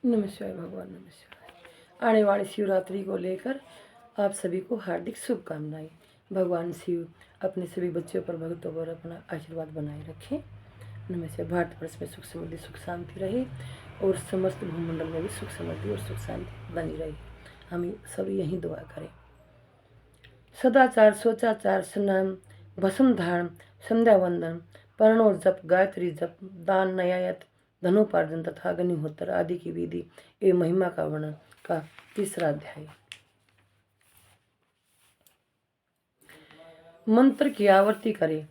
नमस्कार भगवान, नमस्कार। आने वाली शिवरात्रि को लेकर आप सभी को हार्दिक शुभकामनाएं। भगवान शिव अपने सभी बच्चों पर, भक्तों पर अपना आशीर्वाद बनाए रखें। नमस्कार। भारतवर्ष में सुख समृद्धि, सुख शांति रहे और समस्त भूमंडल में भी सुख समृद्धि और सुख शांति बनी रहे। हम सभी यही दुआ करें। सदाचार, सोचाचार, स्नान, भस्म धारण, संध्या वंदन, पर्णो जप, गायत्री जप, दान, न्यायत, धनोपार्जन तथा अग्निहोत्र आदि की विधि एवं महिमा का वर्णन का तीसरा अध्याय। मंत्र की आवृत्ति करें।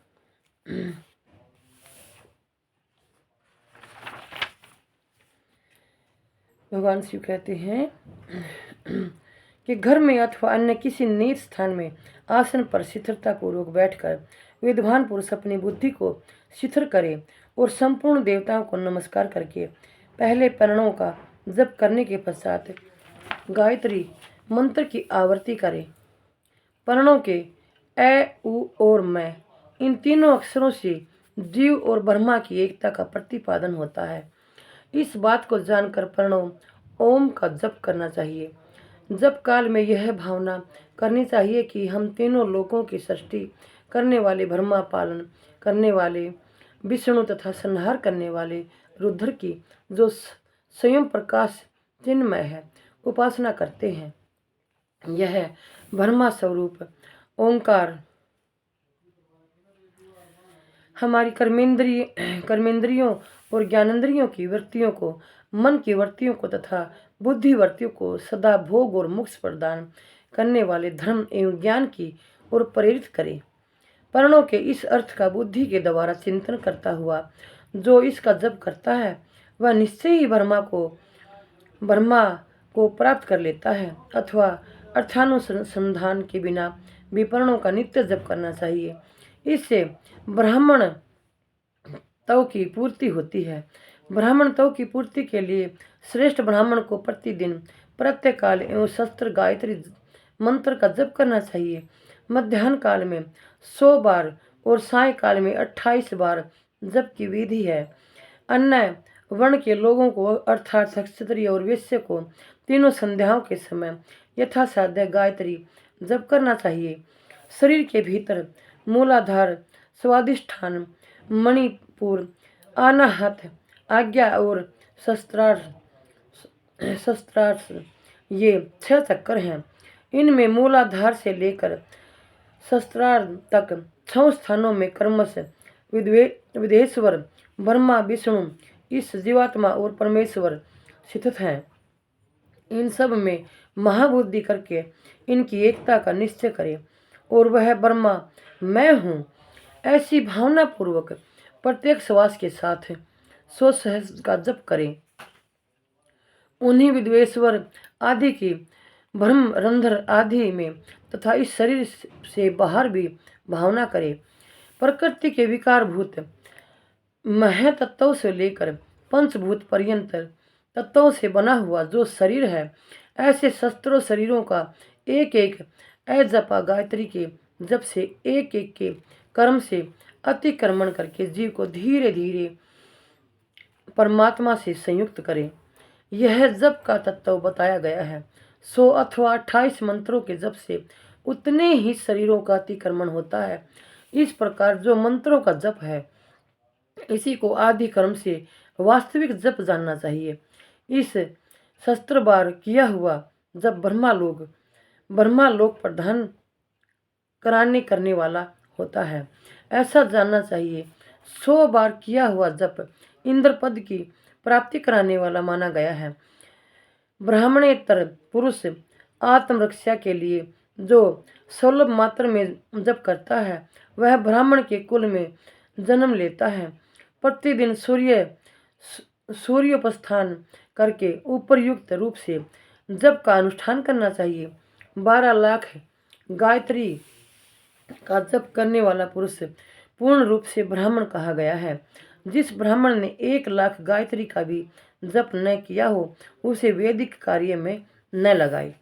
भगवान शिव कहते हैं कि घर में अथवा अन्य किसी निज स्थान में आसन पर शिथिलतापूर्वक बैठकर विद्वान पुरुष अपनी बुद्धि को शिथिल करे और संपूर्ण देवताओं को नमस्कार करके पहले प्रणवों का जप करने के पश्चात गायत्री मंत्र की आवृत्ति करे। प्रणव के ए, उ और मैं, इन तीनों अक्षरों से जीव और ब्रह्मा की एकता का प्रतिपादन होता है। इस बात को जानकर प्रणव ओम का जप करना चाहिए। जप काल में यह भावना करनी चाहिए कि हम तीनों लोकों की सृष्टि करने वाले, ब्रह्मा पालन करने वाले, विष्णु तथा संहार करने वाले रुद्र की, जो स्वयं प्रकाश चिन्मय है, उपासना करते हैं। यह ब्रह्मा स्वरूप ओंकार हमारी कर्मेंद्रियों और ज्ञानेंद्रियों की वृत्तियों को, मन की वृत्तियों को तथा बुद्धि वृत्तियों को सदा भोग और मोक्ष प्रदान करने वाले धर्म एवं ज्ञान की ओर प्रेरित करे। वर्णों के इस अर्थ का बुद्धि के द्वारा चिंतन करता हुआ जो इसका जप करता है, वह निश्चय ही ब्रह्मा को प्राप्त कर लेता है। अथवा अर्थानुसंधान के बिना विपर्णों का नित्य जप करना चाहिए। इससे ब्राह्मण तव की पूर्ति होती है। ब्राह्मण तव की पूर्ति के लिए श्रेष्ठ ब्राह्मण को प्रतिदिन प्रत्येक काल एवं शस्त्र गायत्री मंत्र का जप करना चाहिए। मध्याह्न काल में 100 बार और साय काल में 28 बार जप की विधि है। अन्य वर्ण के लोगों को अर्थात क्षत्रिय और वैश्य को तीनों संध्याओं के समय यथासाध्य गायत्री जप करना चाहिए। शरीर के भीतर मूलाधार, स्वादिष्ठान, मणिपुर, अनाहत, आज्ञा और शस्त्रार्थ ये 6 चक्कर हैं। इनमें मूलाधार से लेकर शस्त्रार्थ तक 6 स्थानों में क्रमश विदेश्वर, ब्रह्मा, विष्णु, इस जीवात्मा और परमेश्वर स्थित हैं। इन सब में महाबुद्धि करके इनकी एकता का निश्चय करें और वह ब्रह्मा मैं हूँ ऐसी भावना पूर्वक प्रत्येक श्वास के साथ 100 सहस्त्र का जप करें। उन्हीं विद्वेश्वर आदि की ब्रह्म रंध्र आदि में तथा इस शरीर से बाहर भी भावना करें। प्रकृति के विकारभूत महतत्वों से लेकर पंचभूत पर्यंत तत्वों से बना हुआ जो शरीर है, ऐसे शस्त्रों शरीरों का एक एक अजपा गायत्री के जप से एक एक के कर्म से अतिक्रमण करके जीव को धीरे धीरे परमात्मा से संयुक्त करें। यह जप का तत्व बताया गया है। 100 अथवा 28 मंत्रों के जप से उतने ही शरीरों का अतिक्रमण होता है। इस प्रकार जो मंत्रों का जप है, इसी को आदि कर्म से वास्तविक जप जानना चाहिए। इस शस्त्र बार किया हुआ जब ब्रह्मा लोक प्रधान करने वाला होता है, ऐसा जानना चाहिए। 100 बार किया हुआ जप इंद्र पद की प्राप्ति कराने वाला माना गया है। ब्राह्मणेतर पुरुष आत्मरक्षा के लिए जो सुलभ मात्र में जप करता है, वह ब्राह्मण के कुल में जन्म लेता है। प्रतिदिन सूर्योपस्थान करके उपरयुक्त रूप से जप का अनुष्ठान करना चाहिए। 12 लाख गायत्री का जप करने वाला पुरुष पूर्ण रूप से ब्राह्मण कहा गया है। जिस ब्राह्मण ने 1 लाख गायत्री का भी जप न किया हो, उसे वैदिक कार्य में न लगाए।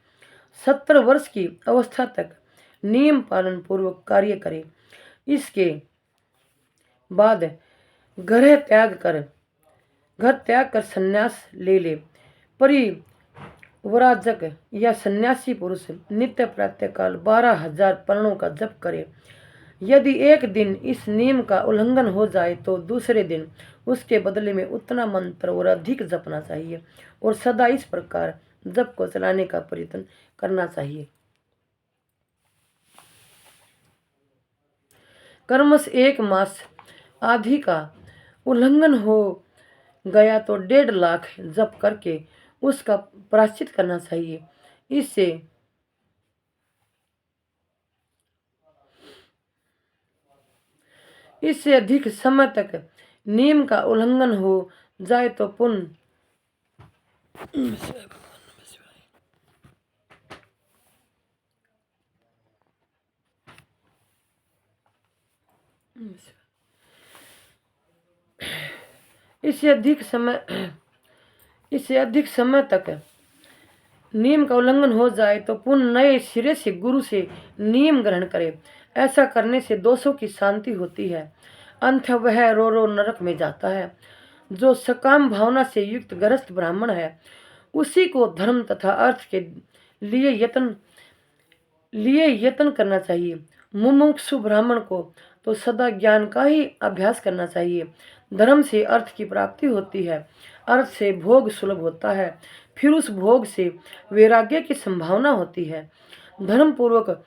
70 वर्ष की अवस्था तक नियम पालन पूर्वक कार्य करे। इसके बाद घर त्याग कर संन्यास ले ले। परिव्राजक या सन्यासी पुरुष नित्य प्रातःकाल 12,000 पर्णों का जप करे। यदि एक दिन इस नियम का उल्लंघन हो जाए तो दूसरे दिन उसके बदले में उतना मंत्र और अधिक जपना चाहिए और सदा इस प्रकार जप को चलाने का प्रयत्न करना चाहिए। क्रमश 1 मास आदि का उल्लंघन हो गया तो 1.5 लाख जप करके उसका प्रायश्चित करना चाहिए। इससे अधिक समय तक नियम का उल्लंघन हो जाए तो पुण्य इससे अधिक समय तक नियम का उल्लंघन हो जाए तो पुनः नए सिरे से गुरु से नियम ग्रहण करे। ऐसा करने से दोषों की शांति होती है, अंत वह रो रो नरक में जाता है। जो सकाम भावना से युक्त गृहस्थ ब्राह्मण है उसी को धर्म तथा अर्थ के लिए यत्न करना चाहिए। मुमुक्षु ब्राह्मण को तो सदा ज्ञान का ही अभ्यास करना चाहिए। धर्म से अर्थ की प्राप्ति होती है, अर्थ से भोग सुलभ होता है, फिर उस भोग से वैराग्य की संभावना होती है। धर्म पूर्वक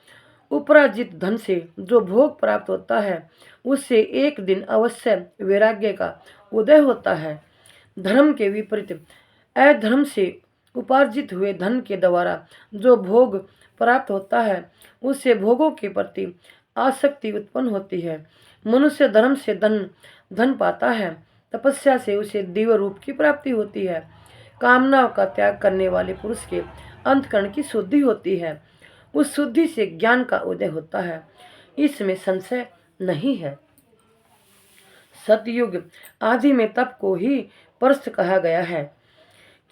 उपराजित धन से जो भोग प्राप्त होता है उससे एक दिन अवश्य वैराग्य का उदय होता है। धर्म के विपरीत अधर्म से उपार्जित हुए धन के द्वारा जो भोग प्राप्त होता है उससे भोगों के प्रति आसक्ति उत्पन्न होती है। मनुष्य धर्म से धन पाता है, तपस्या से उसे दिव्य रूप की प्राप्ति होती है। कामनाओं का त्याग करने वाले पुरुष के अंतकरण की शुद्धि होती है, उस शुद्धि से ज्ञान का उदय होता है, इसमें संशय नहीं है। सतयुग आदि में तप को ही परस्त कहा गया है,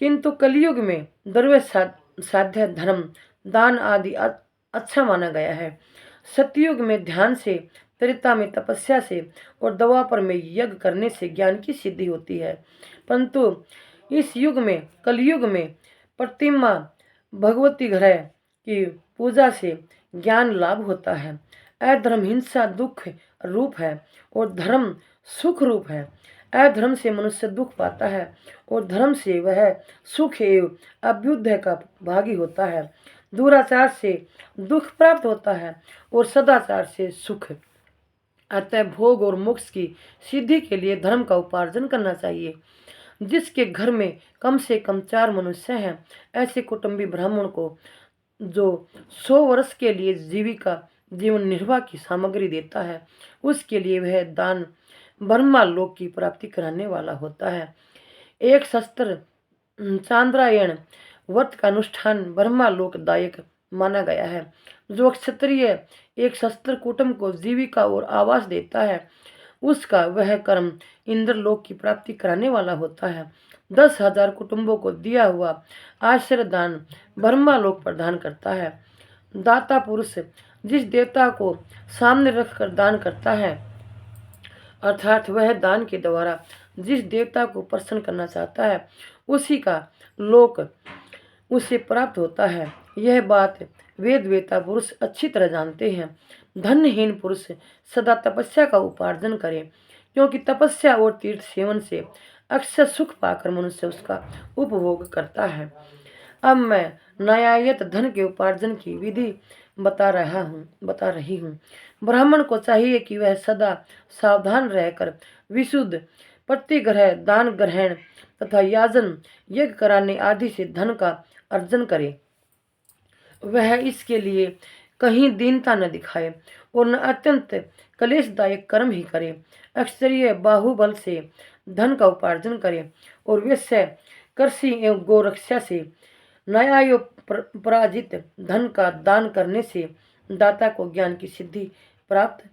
किंतु कलयुग में द्रव्य साध्य धर्म दान आदि अच्छा माना गया है। सतयुग में ध्यान से, त्रेता में तपस्या से और द्वापर में यज्ञ करने से ज्ञान की सिद्धि होती है, परंतु इस युग में कलयुग में प्रतिमा भगवती ग्रह की पूजा से ज्ञान लाभ होता है। अधर्म हिंसा दुख रूप है और धर्म सुख रूप है। अधर्म से मनुष्य दुख पाता है और धर्म से वह सुख एवं अभ्युदय का भागी होता है। दुराचार से दुख प्राप्त होता है और सदाचार से सुख। अतः भोग और मोक्ष की सिद्धि के लिए धर्म का उपार्जन करना चाहिए। जिसके घर में कम से कम 4 मनुष्य हैं, ऐसे कुटुंबी ब्राह्मण को जो 100 वर्ष के लिए जीवन निर्वाह की सामग्री देता है उसके लिए वह दान ब्रह्मा लोक की प्राप्ति कराने वाला होता है। एक शस्त्र चांद्रायण व्रत का अनुष्ठान ब्रह्मा लोकदायक माना गया है। जो क्षत्रिय एक शस्त्र कुटुंब को जीविका और आवास देता है उसका वह कर्म इंद्रलोक की प्राप्ति कराने वाला होता है। 10,000 कुटुंबों को दिया हुआ आश्रय दान ब्रह्मा लोक प्रदान करता है। दाता पुरुष जिस देवता को सामने रखकर दान करता है, अर्थात वह दान के द्वारा जिस देवता को प्रसन्न करना चाहता है उसी का लोक उसे प्राप्त होता है। यह बात वेद वेता पुरुष अच्छी तरह जानते हैं। धनहीन पुरुष सदा तपस्या का उपार्जन करे, क्योंकि तपस्या और तीर्थ सेवन से अक्षय सुख पाकर मनुष्य उसका उपभोग करता है। अब मैं न्याययुत धन के उपार्जन की विधि बता रही हूँ। ब्राह्मण को चाहिए कि वह सदा सावधान रहकर विशुद्ध प्रतिग्रह दान ग्रहण तथा याजन यज्ञ कराने आदि से धन का अर्जन करे। वह इसके लिए कहीं दीनता न दिखाए और न अत्यंत कलेशदायक कर्म ही करे। अक्षरीय बाहुबल से धन का उपार्जन करे और वैश्य कृषि एवं गोरक्षा से न्यायोपराजित धन का दान करने से दाता को ज्ञान की सिद्धि प्राप्त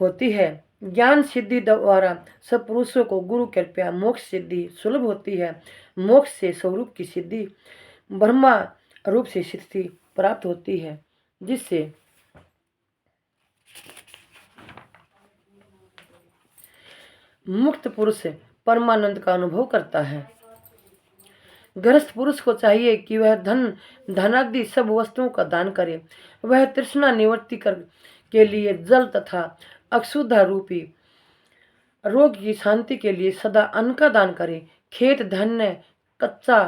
होती है। ज्ञान सिद्धि द्वारा सब पुरुषों को गुरु कृपया मोक्ष सिद्धि सुलभ होती है। मोक्ष से स्वरूप की सिद्धि ब्रह्मा रूप से सिद्धि प्राप्त होती है, जिससे मुक्त पुरुष परमानंद का अनुभव करता है। गृहस्थ पुरुष को चाहिए कि वह धनादि सब वस्तुओं का दान करे। वह तृष्णा निवृत्ति के लिए जल तथा अक्षुधा रूपी रोग की शांति के लिए सदा अन्न का दान करे। खेत, धान्य, कच्चा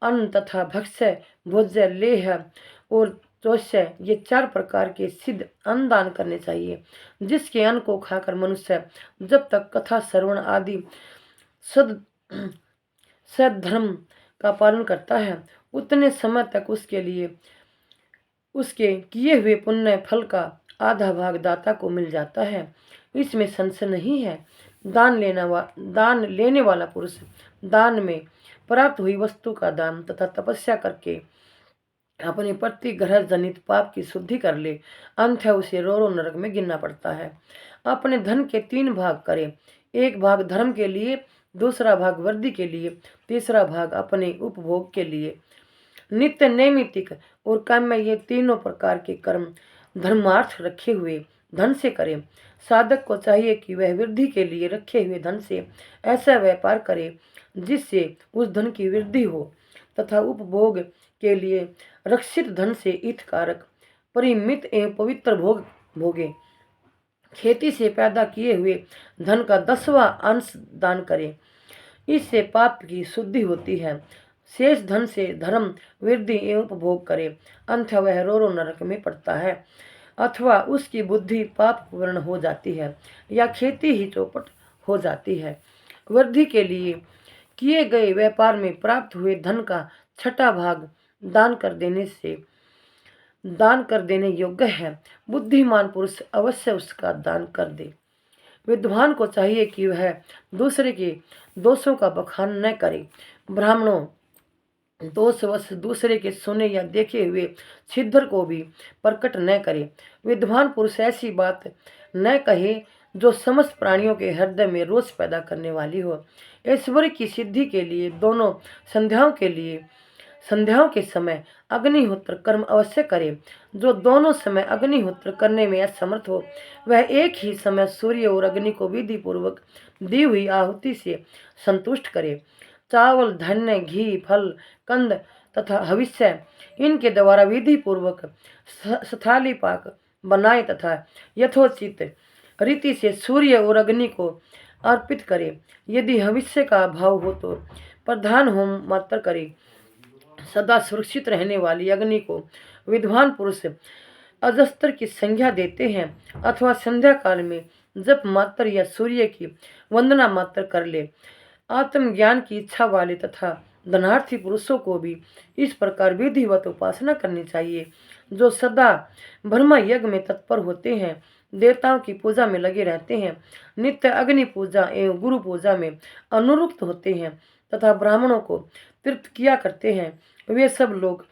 अन्न तथा भक्ष्य, भोज्य, लेह और चौष्य, ये 4 प्रकार के सिद्ध अन्न दान करने चाहिए। जिसके अन्न को खाकर मनुष्य जब तक कथा श्रवण आदि सद्धर्म का पालन करता है, उतने समय तक उसके किए हुए पुण्य फल का आधा भाग दाता को मिल जाता है। इसमें संशय नहीं है। दान लेने वाला पुरुष दान में प्राप्त हुई वस्तु का दान तथा तपस्या करके अपने प्रतिग्रह जनित पाप की शुद्धि कर ले, अन्यथा उसे रो नरक में गिनना पड़ता है। अपने धन के 3 भाग करे। 1 भाग धर्म के लिए, दूसरा भाग वृद्धि के लिए, तीसरा भाग अपने उपभोग के लिए। नित्य, नैमित्तिक और काम्य, ये तीनों प्रकार के कर्म धर्मार्थ रखे हुए धन से करे। साधक को चाहिए कि वह वृद्धि के लिए रखे हुए धन से ऐसा व्यापार करे जिससे उस धन की वृद्धि हो, तथा उपभोग के लिए रक्षित धन से हितकारक, परिमित एवं पवित्र भोग भोगे। खेती से पैदा किए हुए धन का 10वां अंश दान करे। इससे पाप की शुद्धि होती है। शेष धन से धर्म, वृद्धि एवं उपभोग करे, अन्यथा वह रो नरक में पड़ता है, अथवा उसकी बुद्धि पापपूर्ण हो जाती है या खेती ही चौपट हो जाती है। वृद्धि के लिए किए गए व्यापार में प्राप्त हुए धन का 6वां भाग दान कर देने योग्य है। बुद्धिमान पुरुष अवश्य उसका दान कर दे। विद्वान को चाहिए कि वह दूसरे के दोषों का बखान न करे। ब्राह्मणों दोषवश दूसरे के सुने या देखे हुए छिद्र को भी प्रकट न करे। विद्वान पुरुष ऐसी बात न कहे जो समस्त प्राणियों के हृदय में रोष पैदा करने वाली हो। ऐश्वर्य की सिद्धि के लिए दोनों संध्याओं के समय अग्निहोत्र कर्म अवश्य करे। जो दोनों समय अग्निहोत्र करने में असमर्थ हो, वह एक ही समय सूर्य और अग्नि को विधि पूर्वक दी हुई आहुति से संतुष्ट करे। चावल, धान्य, घी, फल, कंद तथा हविष्य, इनके द्वारा विधि पूर्वक स्थाली पाक बनाए तथा यथोचित रीति से सूर्य और अग्नि को अर्पित करे। यदि हविष्य का अभाव हो तो प्रधान होम मात्र करे। सदा सुरक्षित रहने वाली अग्नि को विद्वान पुरुष अजस्त्र की संज्ञा देते हैं, अथवा संध्या काल में जप मात्र या सूर्य की वंदना मात्र कर ले। आत्मज्ञान की इच्छा वाले तथा धनार्थी पुरुषों को भी इस प्रकार विधिवत उपासना करनी चाहिए। जो सदा ब्रह्म यज्ञ में तत्पर होते हैं, देवताओं की पूजा में लगे रहते हैं, नित्य अग्नि पूजा एवं गुरु पूजा में अनुरुक्त होते हैं तथा ब्राह्मणों को तृप्त किया करते हैं, वे सब लोग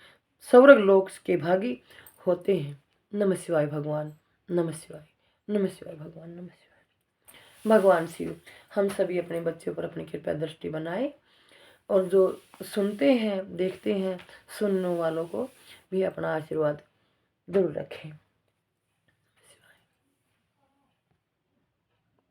स्वर्ग लोक के भागी होते हैं। नमः शिवाय भगवान, नमः शिवाय, नमः शिवाय भगवान, नमः शिवाय। भगवान शिव हम सभी अपने बच्चों पर अपनी कृपा दृष्टि बनाए, और जो सुनते हैं, देखते हैं, सुनने वालों को भी अपना आशीर्वाद जरूर रखें।